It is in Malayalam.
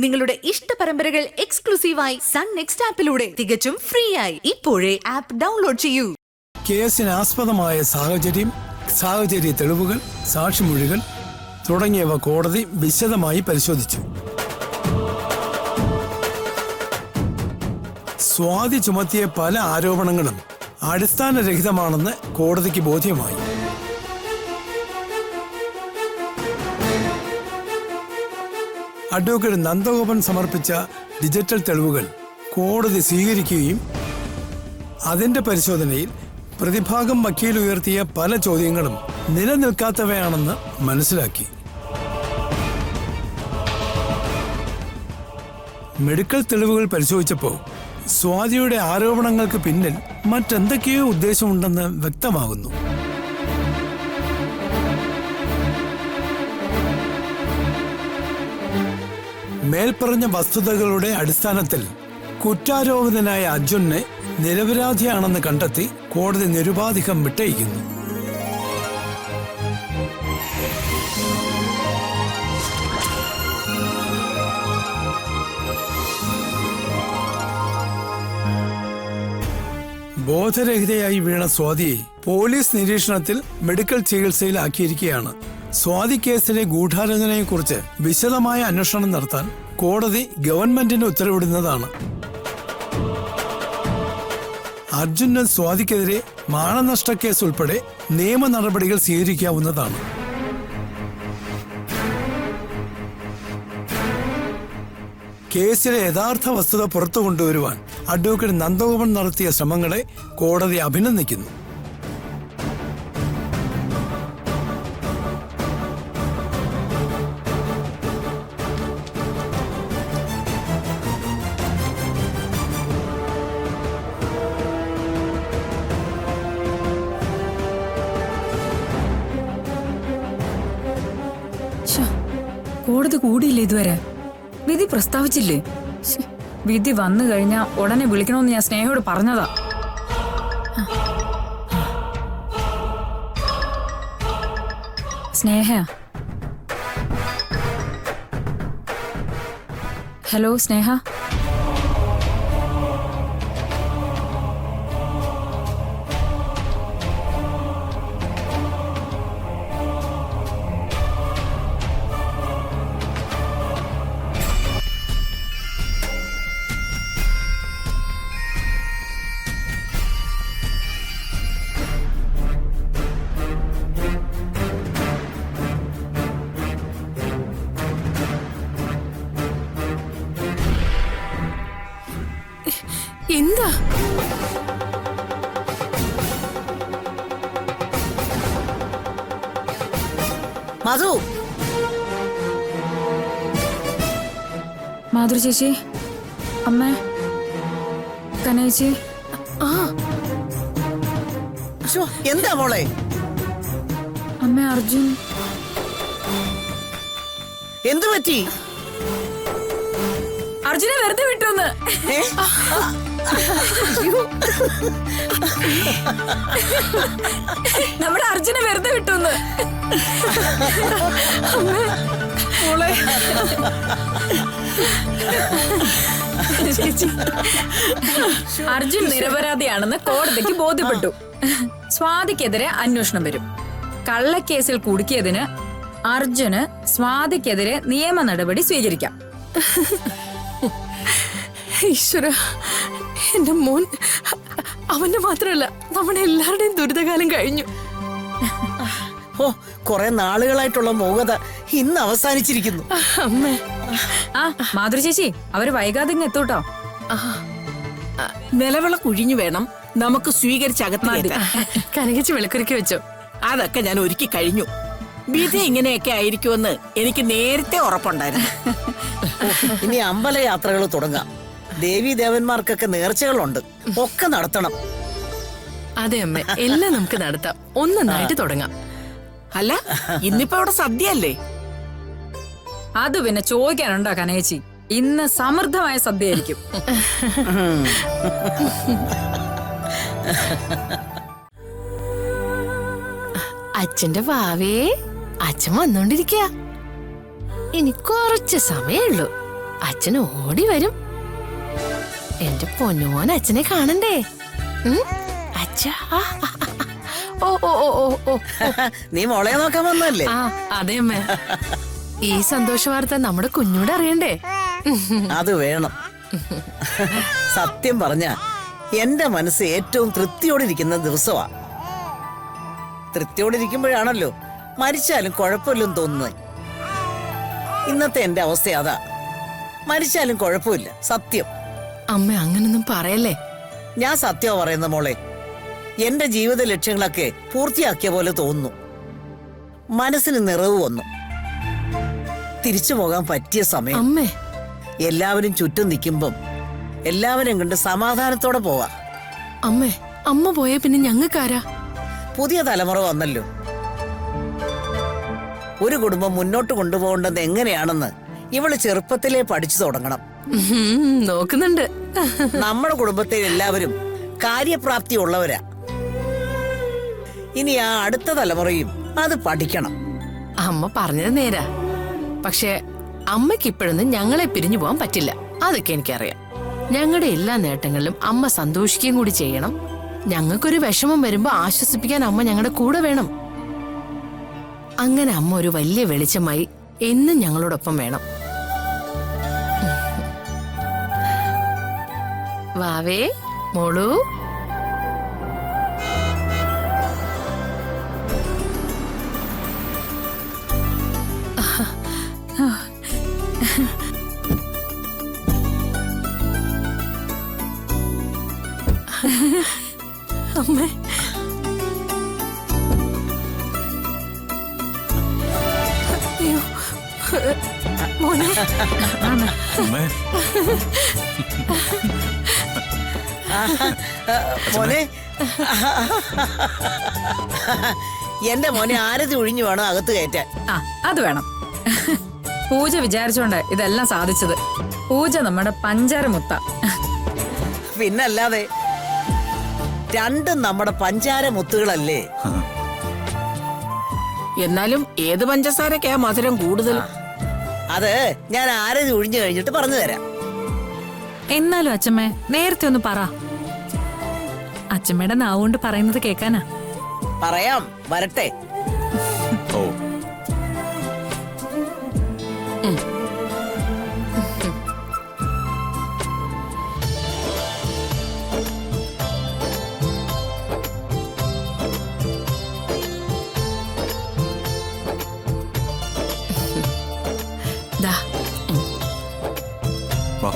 നിങ്ങളുടെ ഇഷ്ട പരമ്പരകൾ എക്സ്ക്ലൂസീവായി സൺ നെക്സ്റ്റ് ആപ്പിലൂടെ തികച്ചും ഫ്രീ ആയി ഇപ്പോഴേ ആപ്പ് ഡൗൺലോഡ് ചെയ്യൂ. കേസിന് ആസ്പദമായ സാഹചര്യ തെളിവുകൾ, സാക്ഷിമൊഴികൾ തുടങ്ങിയവ കോടതി വിശദമായി പരിശോധിച്ചു. സ്വാതി ചുമത്തിയ പല ആരോപണങ്ങളും അടിസ്ഥാനരഹിതമാണെന്ന് കോടതിക്ക് ബോധ്യമായി. അഡ്വക്കേറ്റ് നന്ദഗോപൻ സമർപ്പിച്ച ഡിജിറ്റൽ തെളിവുകൾ കോടതി സ്വീകരിക്കുകയും അതിന്റെ പരിശോധനയിൽ പ്രതിഭാഗം വക്കീൽ ഉയർത്തിയ പല ചോദ്യങ്ങളും നിലനിൽക്കാത്തവയാണെന്ന് മനസ്സിലാക്കി. മെഡിക്കൽ തെളിവുകൾ പരിശോധിച്ചപ്പോൾ സ്വാതിയുടെ ആരോപണങ്ങൾക്ക് പിന്നിൽ മറ്റെന്തൊക്കെയോ ഉദ്ദേശമുണ്ടെന്ന് വ്യക്തമാകുന്നു. മേൽപ്പറഞ്ഞ വസ്തുതകളുടെ അടിസ്ഥാനത്തിൽ കുറ്റാരോപിതനായ അർജുനെ നിരപരാധിയാണെന്ന് കണ്ടെത്തി കോടതി നിരുപാധികം വിട്ടയക്കുന്നു. ബോധരഹിതയായി വീണ സ്വാതിയെ പോലീസ് നിരീക്ഷണത്തിൽ മെഡിക്കൽ ചികിത്സയിലാക്കിയിരിക്കുകയാണ്. സ്വാതി കേസിലെ ഗൂഢാലോചനയെക്കുറിച്ച് വിശദമായ അന്വേഷണം നടത്താൻ കോടതി ഗവൺമെന്റിന് ഉത്തരവിടുന്നതാണ്. അർജുന് സ്വാതിക്കെതിരെ മാനനഷ്ട കേസ് ഉൾപ്പെടെ നിയമ നടപടികൾ സ്വീകരിക്കാവുന്നതാണ്. കേസിലെ യഥാർത്ഥ വസ്തുത പുറത്തു കൊണ്ടുവരുവാൻ അഡ്വക്കേറ്റ് നന്ദഗോപൻ നടത്തിയ ശ്രമങ്ങളെ കോടതി അഭിനന്ദിക്കുന്നു. കോടതി കൂടിയില്ലേ ഇതുവരെ? വിധി പ്രസ്താവിച്ചില്ലേ? വിധി വന്നു കഴിഞ്ഞാ ഉടനെ വിളിക്കണമെന്ന് ഞാൻ സ്നേഹയോട് പറഞ്ഞതാ. സ്നേഹ, ഹലോ സ്നേഹ. എന്താ മധു? മാധുരി ചേച്ചി, അമ്മ, കനേച്ചി. എന്താ മോളെ? അമ്മ, അർജുൻ. എന്തു പറ്റി? അർജുനെ വെറുതെ വിട്ടോന്ന്. നമ്മുടെ അർജുനെ വെറുതെ വിട്ടോന്ന്. അർജുൻ നിരപരാധിയാണെന്ന് കോടതിക്ക് ബോധ്യപ്പെട്ടു. സ്വാതിക്കെതിരെ അന്വേഷണം വരും. കള്ളക്കേസിൽ കുടുക്കിയതിന് അർജുന് സ്വാതിക്കെതിരെ നിയമ നടപടി സ്വീകരിക്കാം. ഈശ്വര, എന്റെ മോൻ, അവന്റെ മാത്രമല്ല നമ്മുടെ എല്ലാവരുടെയും ദുരിതകാലം കഴിഞ്ഞു. ഓ, കുറെ നാളുകളായിട്ടുള്ള മോഹത ഇന്ന് അവസാനിച്ചിരിക്കുന്നു. അമ്മേ. മാധുരി ചേച്ചി, അവര് വൈകാതെ ഇങ്ങ് എത്തൂട്ടോ. നിലവിള കുഴിഞ്ഞു വേണം നമുക്ക് സ്വീകരിച്ചകത്ത്. കനകച്ച് വിളക്കുരുക്കി വെച്ചോ? അതൊക്കെ ഞാൻ ഒരുക്കി കഴിഞ്ഞു. വിധി ഇങ്ങനെയൊക്കെ ആയിരിക്കുമെന്ന് എനിക്ക് നേരത്തെ ഉറപ്പുണ്ടായിരുന്നു. ഇനി അമ്പലയാത്രകൾ തുടങ്ങാം. ദേവീ ദേവന്മാർക്കൊക്കെ നേർച്ചകളുണ്ട്, ഒക്കെ നടത്തണം. അതെ അമ്മേ, എല്ലാം നമുക്ക് നടത്താം. ഒന്നൊന്നായിട്ട് തുടങ്ങാം. അല്ല, ഇന്നിപ്പോ ഇവിടെ സദ്യ അല്ലേ? അത് പിന്നെ ചോദിക്കാനുണ്ടോ കനേച്ചി? ഇന്ന് സമൃദ്ധമായ സദ്യയായിരിക്കും. അച്ഛന്റെ വാവേ, അച്ഛൻ വന്നോണ്ടിരിക്ക. ഇനി കുറച്ച് സമയമുള്ളൂ. അച്ഛൻ ഓടി വരും. എന്റെ പൊന്നുമോൻ അച്ഛനെ കാണണ്ടേ? അച്ഛാ. ഓ ഓ ഓ ഓ ഓ. നീ മോളെ നോക്കാൻ വന്നല്ലേ? ആ അതെ അമ്മ. ഈ സന്തോഷ വാർത്ത നമ്മുടെ കുഞ്ഞോട് അറിയണ്ടേ? അത് വേണം. സത്യം പറഞ്ഞ എന്റെ മനസ്സ് ഏറ്റവും തൃപ്തിയോടിരിക്കുന്ന ദിവസമാ. തൃപ്തിയോടിരിക്കുമ്പോഴാണല്ലോ മരിച്ചാലും കുഴപ്പമില്ലെന്ന് തോന്നുന്നത്. ഇന്നത്തെ എന്റെ അവസ്ഥ അതാ. മരിച്ചാലും കുഴപ്പമില്ല, സത്യം. അമ്മ അങ്ങനൊന്നും പറയല്ലേ. ഞാൻ സത്യമാ പറയുന്ന മോളെ. എന്റെ ജീവിത ലക്ഷ്യങ്ങളൊക്കെ പൂർത്തിയാക്കിയ പോലെ തോന്നുന്നു. മനസ്സിന് നിറവ് വന്നു. തിരിച്ചു പോകാൻ പറ്റിയ സമയം. അമ്മേ, എല്ലാവരും ചുറ്റും നിൽക്കുമ്പം എല്ലാവരും കണ്ട് സമാധാനത്തോടെ പോവാ. അമ്മേ, അമ്മ പോയ പിന്നെ ഞങ്ങൾക്കാരാ? പുതിയ തലമുറ വന്നല്ലോ. ഒരു കുടുംബം മുന്നോട്ട് കൊണ്ടുപോകേണ്ടത് എങ്ങനെയാണെന്ന് ഇവള് ചെറുപ്പത്തിലേ പഠിച്ചു തുടങ്ങണം. നോക്കുന്നുണ്ട്. നമ്മുടെ കുടുംബത്തിൽ എല്ലാവരും കാര്യപ്രാപ്തി ഉള്ളവരാ. ഇനി ആ അടുത്ത തലമുറയും അത് പഠിക്കണം. അമ്മ പറഞ്ഞത് നേരാ. പക്ഷെ അമ്മയ്ക്ക് ഇപ്പോഴൊന്നും ഞങ്ങളെ പിരിഞ്ഞു പോകാൻ പറ്റില്ല. അതൊക്കെ എനിക്കറിയാം. ഞങ്ങളുടെ എല്ലാ നേട്ടങ്ങളിലും അമ്മ സന്തോഷിക്കുകയും കൂടി ചെയ്യണം. ഞങ്ങൾക്കൊരു വിഷമം വരുമ്പോ ആശ്വസിപ്പിക്കാൻ അമ്മ ഞങ്ങളുടെ കൂടെ വേണം. അങ്ങനെ അമ്മ ഒരു വലിയ വെളിച്ചമായി എന്നും ഞങ്ങളോടൊപ്പം വേണം. വാവേ, മോളു. അമ്മേ, അയ്യോ മോനെ. മോനെ, എന്റെ മോനെ ആരതി ഒഴിഞ്ഞു വേണം അകത്ത് കയറ്റാൻ. ആ അത് വേണം. പൂജ വിചാരിച്ചോണ്ട് ഇതെല്ലാം സാധിച്ചത്. പൂജ നമ്മുടെ പഞ്ചാരമുത്ത. പിന്നല്ലാതെ രണ്ടും നമ്മുടെ പഞ്ചാര മുത്തുകളല്ലേ. എന്നാലും ഏത് പഞ്ചസാരക്കാ മധുരം കൂടുതൽ? അത് ഞാൻ ആരതി ഒഴിഞ്ഞു കഴിഞ്ഞിട്ട് പറഞ്ഞു തരാം. എന്നാലും അച്ഛമ്മേ നേരത്തെ ഒന്ന് പറ. അച്ഛമ്മയുടെ നാവുകൊണ്ട് പറയുന്നത് കേക്കാനാ. പറയാം, വരട്ടെ. ഓ ദാ. വാ.